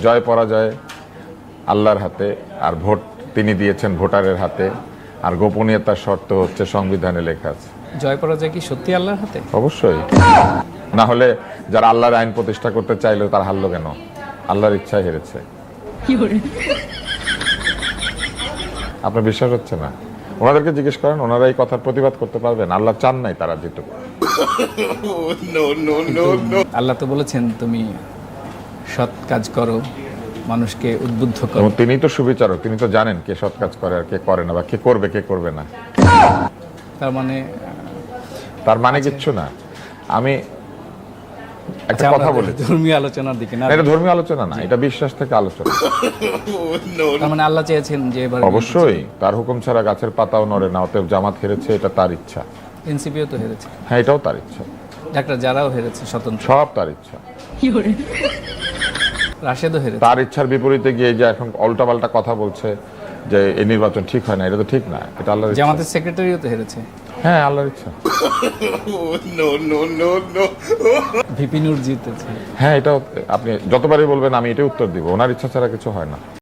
জয় পরাজয় আল্লাহর হাতে, আর ভোট তিনি দিয়েছেন ভোটারের হাতে, আর গোপনীয়তার শর্ত হচ্ছে সংবিধানে লেখা আছে। জয় পরাজয় কি সত্যি আল্লাহর হাতে? অবশ্যই, না হলে যারা আল্লাহর আইন প্রতিষ্ঠা করতে চাইলেও তার হারলো কেন? আল্লাহর ইচ্ছায় হেরেছে। আপনার বিশ্বাস হচ্ছে না? ওনাদেরকে জিজ্ঞেস করেন, ওনারা এই কথার প্রতিবাদ করতে পারবেন? আল্লাহ চান নাই তারা যেটুক। আল্লাহ তো বলেছেন তুমি সৎ কাজ করো, মানুষকে উদ্বুদ্ধ করো। এবং তিনি তো সুবিচারক, তিনি তো জানেন কে সৎ কাজ করে আর কে করে না, বা কে করবে কে করবে না। তার মানে কিচ্ছু না। আমি একটা আচ্ছা, কথা আমরা বলি, ধর্মীয় আলোচনার দিকে না, এটা ধর্মীয় আলোচনা না, এটা বিশ্বাস থেকে আলোচনা। তার মানে আল্লাহ চেয়েছেন যে এবার অবশ্যই তার হুকুম ছাড়া গাছের পাতাও নড়ে না, অতএব জামাত হেরেছে, এটা তার ইচ্ছা। এনসিপিও তো হেরেছে, হ্যাঁ এটাও তার ইচ্ছা। ডাক্তার যারাও হেরেছে স্বতন্ত্র, সব তার ইচ্ছা। রাশেদও হেরেছে। তার ইচ্ছার বিপরীতে গিয়ে যে এখন উল্টাপাল্টা কথা বলছে যে এই নির্বাচন ঠিক হয় না, এটা তো ঠিক না, এটা আল্লাহর ইচ্ছা। জামাতের সেক্রেটারিও তো হেরেছে। হ্যাঁ আল্লাহর ইচ্ছা। ভিপি নূর জিতেছে। হ্যাঁ এটাও, আপনি যতবারই বলবেন আমি এটাই উত্তর দিব, ওনার ইচ্ছা ছাড়া কিছু হয় না।